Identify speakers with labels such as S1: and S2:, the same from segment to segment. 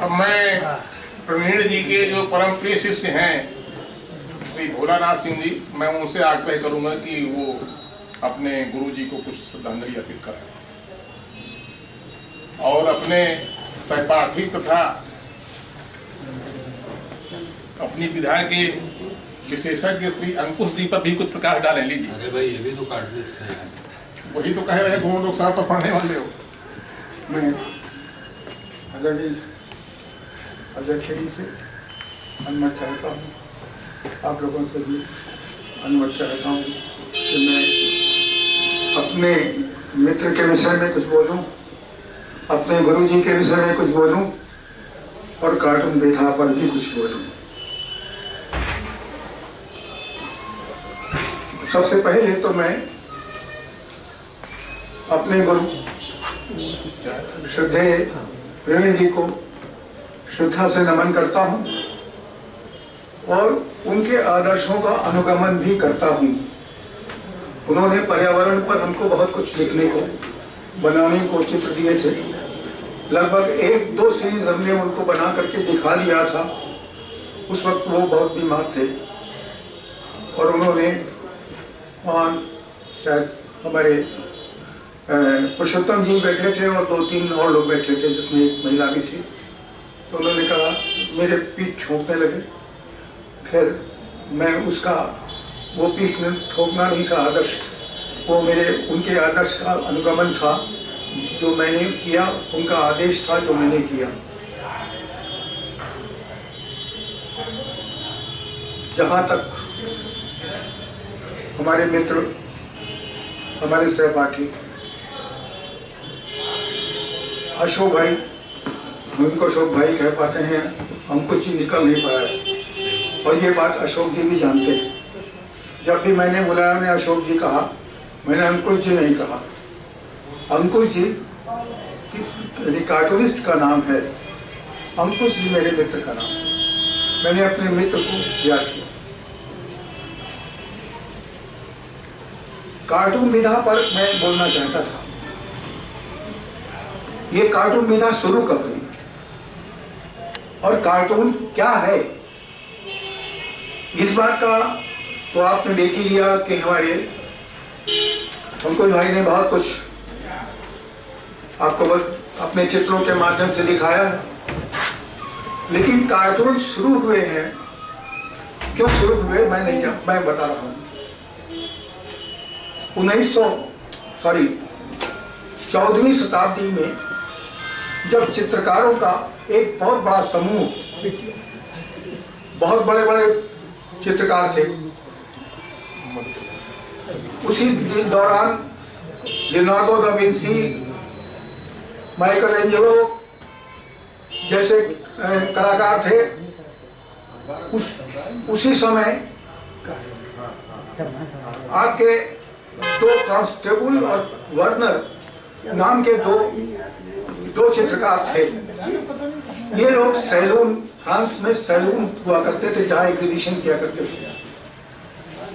S1: अब मैं प्रवीण जी के जो परम प्रिय शिष्य हैं श्री भोलानाथ सिंह जी, मैं उनसे आग्रह करूंगा कि वो अपने गुरु जी को कुछ श्रद्धांजलि अर्पित करें और अपने सहपाठी तथा अपनी विधा के विशेषज्ञ श्री अंकुश जी पर भी कुछ प्रकाश डालें। लीजिए।
S2: अरे भाई, ये भी तो कार्टूनिस्ट है।
S1: वही तो कह रहे हैं, दोनों लोग साथ साथ पढ़ने वाले हो।
S3: मैं आदरणीय अध्यक्ष जी से अनुमति चाहता हूँ, आप लोगों से भी अनुमति चाहता हूँ कि मैं अपने मित्र के विषय में कुछ बोलूं, अपने गुरु जी के विषय में कुछ बोलूं और कार्टून विधा पर भी कुछ बोलूं। सबसे पहले तो मैं अपने गुरु श्रद्धेय प्रवीण जी को श्रद्धा से नमन करता हूं और उनके आदर्शों का अनुगमन भी करता हूं। उन्होंने पर्यावरण पर हमको बहुत कुछ लिखने को, बनाने को चित्र दिए थे। लगभग 1-2 सीरीज हमने उनको बना करके दिखा लिया था। उस वक्त वो बहुत बीमार थे और उन्होंने वहाँ शायद हमारे पुरुषोत्तम जी बैठे थे और 2-3 और लोग बैठे थे, जिसमें एक महिला भी थी। तो उन्होंने कहा, मेरे पीठ ठोंकने लगे। खैर मैं उसका, वो पीठ ठोकना नहीं था आदर्श, वो मेरे उनके आदर्श का अनुगमन था जो मैंने किया, उनका आदेश था जो मैंने किया। जहाँ तक हमारे मित्र, हमारे सहपाठी अशोक भाई, उनको अशोक भाई कह पाते हैं, हम कुछ ही निकल नहीं पाया और ये बात अशोक जी भी जानते हैं। जब भी मैंने बुलाया उन्हें अशोक जी कहा, मैंने अंकुश जी नहीं कहा। अंकुश जी कार्टूनिस्ट का नाम है, अंकुश जी मेरे मित्र का नाम। मैंने अपने मित्र को याद किया। कार्टून विधा पर मैं बोलना चाहता था। ये कार्टून विधा शुरू कब हुई और कार्टून क्या है, इस बात का तो आपने देख ही लिया कि हमारे अंकुश भाई ने बहुत कुछ आपको अपने चित्रों के माध्यम से दिखाया है। लेकिन कार्टून शुरू हुए हैं, क्यों शुरू हुए मैं बता रहा हूं। 14वीं शताब्दी में जब चित्रकारों का एक बहुत बड़ा समूह, बहुत बड़े बड़े चित्रकार थे, उसी दौरान Leonardo da Vinci, Michael Angelo जैसे कलाकार थे। उसी समय आपके 2 कांस्टेबल और वर्नर नाम के दो चित्रकार थे। ये लोग सैलून, फ्रांस में सैलून हुआ करते थे जहाँ एग्जीबिशन किया करते थे।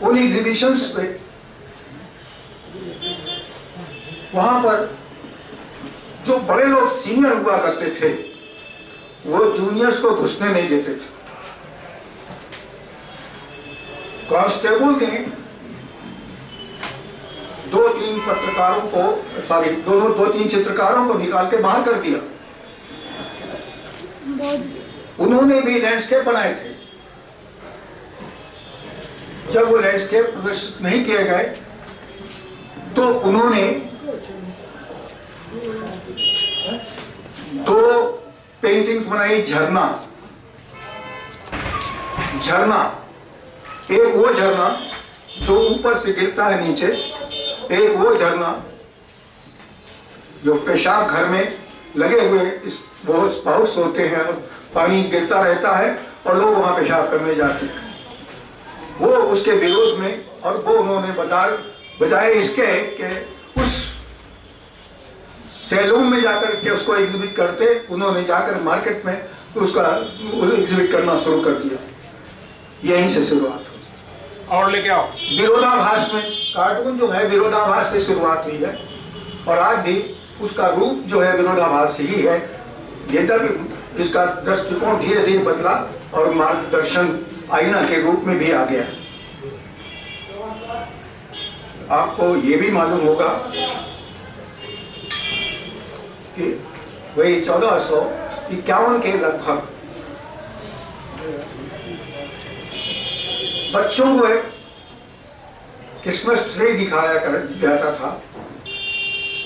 S3: उन एग्जीबिशंस पे वहां पर जो बड़े लोग सीनियर हुआ करते थे, वो जूनियर्स को घुसने नहीं देते थे। कांस्टेबल ने 2-3 पत्रकारों को, 2-3 चित्रकारों को निकाल के बाहर कर दिया। उन्होंने भी लैंडस्केप बनाए थे। जब वो लैंडस्केप प्रदर्शित नहीं किए गए तो उन्होंने 2 पेंटिंग्स बनाई। झरना, एक वो झरना जो ऊपर से गिरता है नीचे, एक वो झरना जो पेशाब घर में लगे हुए बहुत होते हैं, पानी गिरता रहता है और लोग वहां पेशाब करने जाते हैं। वो उसके विरोध में, और वो उन्होंने बजाय इसके कि उस सैलून में जाकर के उसको एग्जिबिट करते, उन्होंने जाकर मार्केट में उसका एग्जिबिट करना शुरू कर दिया। यहीं से शुरुआत हुई।
S1: और लेके आओ।
S3: विरोधाभास में कार्टून जो है विरोधाभास से शुरुआत हुई है और आज भी उसका रूप जो है विरोधाभास ही है। यद्यपि इसका दृष्टिकोण धीरे धीरे बदला और मार्गदर्शन आईना के रूप में भी आ गया। आपको ये भी मालूम होगा कि वही 1451 के लगभग बच्चों को एक क्रिसमस ट्री दिखाया कर जाता था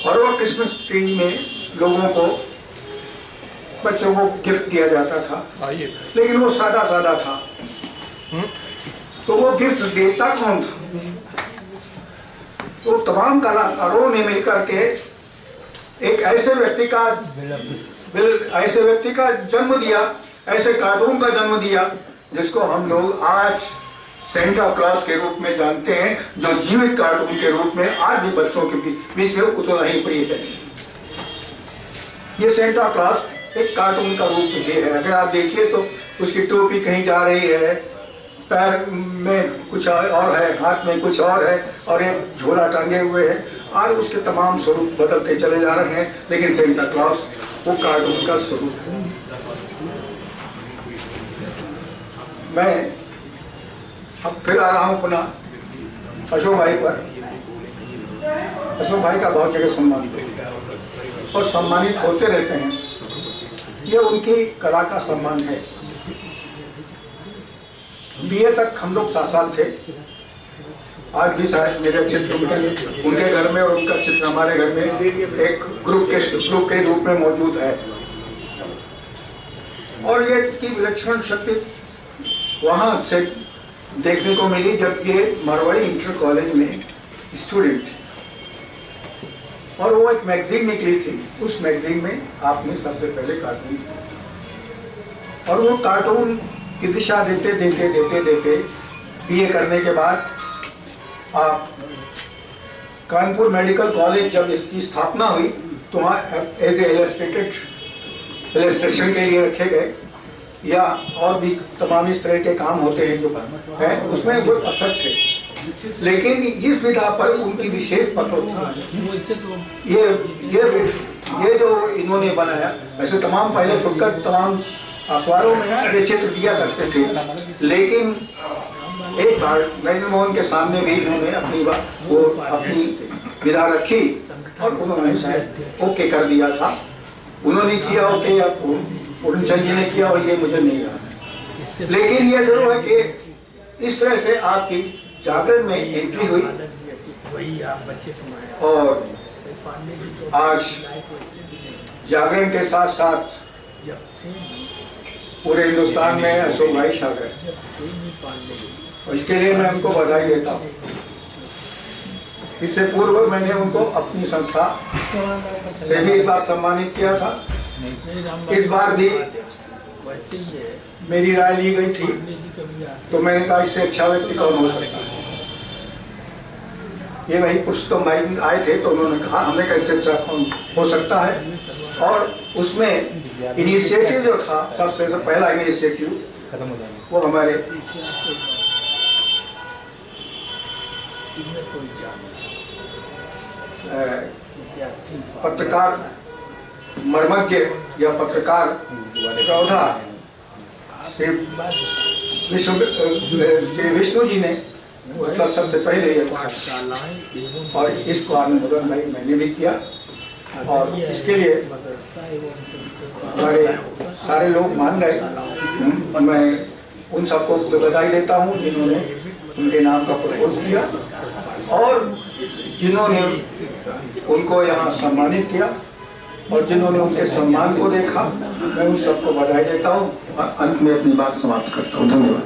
S3: और वो क्रिसमस ट्री में लोगों को, बच्चों को गिफ्ट दिया जाता था, लेकिन वो सादा सादा था। तो वो गिफ्ट देता कौन था? तो तमाम कलाकारों ने मिलकर के एक ऐसे व्यक्ति का जन्म दिया, ऐसे कार्टून का जन्म दिया जिसको हम लोग आज सेंटा क्लॉज के रूप में जानते हैं, जो जीवित कार्टून के रूप में आज भी बच्चों के बीच में उतना ही प्रिय है। ये सेंटा क्लॉज एक कार्टून का रूप है। अगर आप देखिए तो उसकी टोपी कहीं जा रही है, पैर में कुछ और है, हाथ में कुछ और है और एक झोला टांगे हुए है और उसके तमाम स्वरूप बदलते चले जा रहे हैं, लेकिन सेंटा क्लॉज वो कार्टून का स्वरूप है। मैं अब फिर आ रहा हूँ पुनः अशोक भाई पर। अशोक भाई का बहुत जगह सम्मान और सम्मानित होते रहते हैं, ये उनकी कला का सम्मान है। बीए तक हम लोग साथ साथ थे। आज भी शायद मेरे चित्र उनके घर में और उनका चित्र हमारे घर में एक ग्रुप के रूप में मौजूद है। और ये की विलक्षण शक्ति वहाँ से देखने को मिली जब ये मारवाड़ी इंटर कॉलेज में स्टूडेंट थे और वो एक मैगजीन निकली थी। उस मैगजीन में आपने सबसे पहले कार्टून, और वो कार्टून की दिशा देते बीए करने के बाद आप कानपुर मेडिकल कॉलेज जब इसकी स्थापना हुई तो वहाँ एज ए इलस्ट्रेशन के लिए रखे गए, या और भी तमाम इस तरह के काम होते हैं जो है, उसमें वो असर थे। लेकिन इस विधा पर उनकी विशेष पकड़ थी। ये जो इन्होंने बनाया, वैसे तमाम पहले फुटकर तमाम अखबारों में ये चित्र दिया करते थे, लेकिन एक बार नरेंद्र मोहन के सामने भी इन्होंने अपनी विधा रखी और उन्होंने शायद ओके कर दिया था। उन्होंने किया ओके या पूर्णचंद जी ने किया और ये मुझे नहीं याद, लेकिन ये जरूर है कि इस तरह से आपकी जागरण में एंट्री हुई और आज जागरण के साथ साथ पूरे हिंदुस्तान में अशोक भाई छा गए और इसके लिए मैं उनको बधाई देता हूँ। इससे पूर्व मैंने उनको अपनी संस्था से भी एक बार सम्मानित किया था। इस बार भी मेरी राय ली गई थी, तो मैंने कहा इससे अच्छा व्यक्ति कौन हो सकता है। ये वही पुरुषोत्तम भाई आए थे तो उन्होंने कहा हमें कैसे अच्छा कौन हो सकता है, और उसमें इनिशिएटिव जो था, सबसे पहला इनिशिएटिव वो हमारे पत्रकार मर्मज्ञ या पत्रकार चौधा श्री विष्णु जी ने मतलब सबसे पहले ये कहा और इसको आनंद मदन भाई मैंने भी किया, और इसके लिए हमारे सारे लोग मान गए। मैं उन सबको बधाई देता हूँ जिन्होंने उनके नाम का प्रपोज किया और जिन्होंने उनको यहाँ सम्मानित किया और जिन्होंने उनके सम्मान को देखा। मैं उन सबको बधाई देता हूँ और अंत में अपनी बात समाप्त करता हूँ। धन्यवाद।